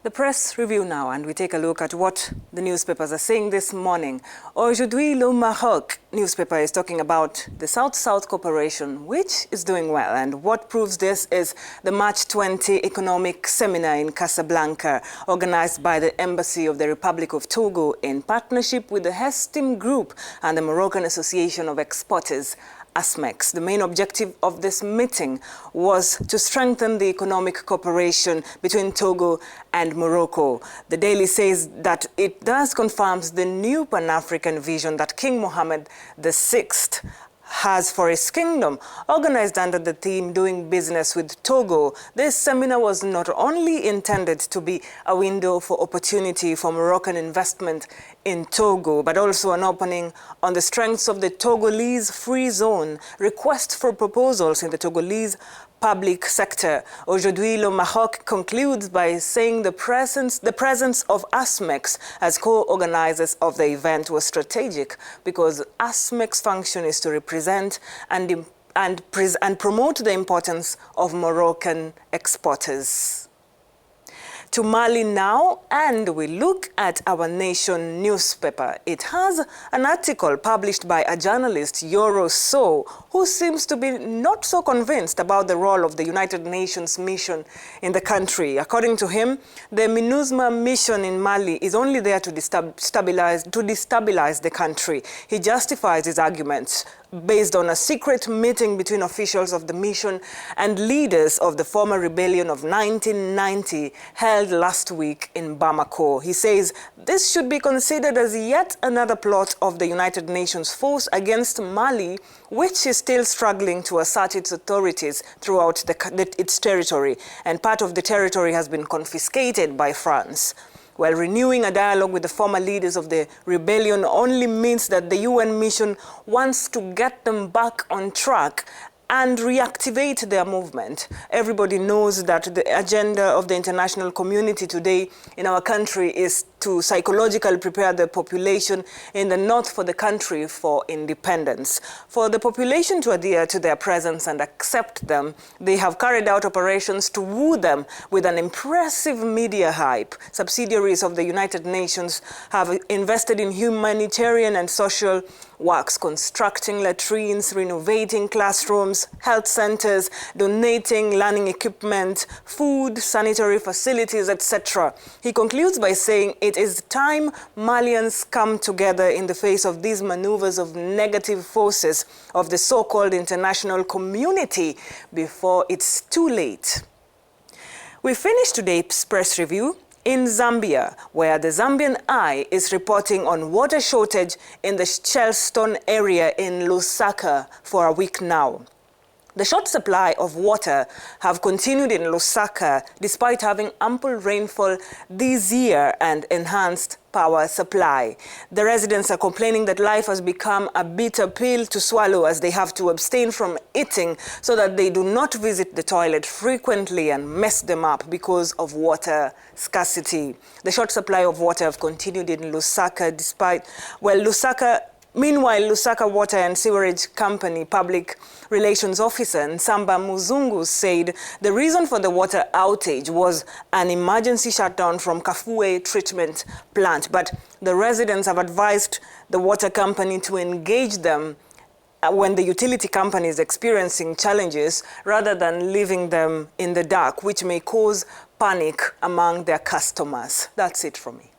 The press review now, and we take a look at what the newspapers are saying this morning. Aujourd'hui Le Maroc newspaper is talking about the South-South cooperation, which is doing well. And what proves this is the March 20 economic seminar in Casablanca, organized by the Embassy of the Republic of Togo in partnership with the Hestim Group and the Moroccan Association of Exporters, ASMEX. The main objective of this meeting was to strengthen the economic cooperation between Togo and Morocco. The Daily says that it thus confirms the new Pan-African vision that King Mohammed VI has for his kingdom. Organized under the theme Doing Business with Togo, this seminar was not only intended to be a window for opportunity for Moroccan investment in Togo, but also an opening on the strengths of the Togolese free zone, request for proposals in the Togolese public sector. Aujourd'hui Le Maroc concludes by saying the presence of ASMEX as co-organizers of the event was strategic because ASMEX function is to represent and promote the importance of Moroccan exporters. To Mali now, and we look at Our Nation newspaper. It has an article published by a journalist, Yoro So, who seems to be not so convinced about the role of the United Nations mission in the country. According to him, the MINUSMA mission in Mali is only there to destabilize the country. He justifies his arguments based on a secret meeting between officials of the mission and leaders of the former rebellion of 1990 held last week in Bamako. He says this should be considered as yet another plot of the United Nations force against Mali, which is still struggling to assert its authorities throughout its territory, and part of the territory has been confiscated by France. While renewing a dialogue with the former leaders of the rebellion only means that the UN mission wants to get them back on track and reactivate their movement. Everybody knows that the agenda of the international community today in our country is to psychologically prepare the population in the north for the country for independence. For the population to adhere to their presence and accept them, they have carried out operations to woo them with an impressive media hype. Subsidiaries of the United Nations have invested in humanitarian and social works, constructing latrines, renovating classrooms, health centers, donating learning equipment, food, sanitary facilities, etc. He concludes by saying it is time Malians come together in the face of these maneuvers of negative forces of the so-called international community before it's too late. We finish today's press review in Zambia, where the Zambian Eye is reporting on water shortage in the Shellstone area in Lusaka for a week now. The short supply of water have continued in Lusaka despite having ample rainfall this year and enhanced power supply. The residents are complaining that life has become a bitter pill to swallow as they have to abstain from eating so that they do not visit the toilet frequently and mess them up because of water scarcity. The short supply of water have continued in Lusaka Meanwhile, Lusaka Water and Sewerage Company Public Relations Officer Nsamba Muzungu said the reason for the water outage was an emergency shutdown from Kafue treatment plant, but the residents have advised the water company to engage them when the utility company is experiencing challenges rather than leaving them in the dark, which may cause panic among their customers. That's it from me.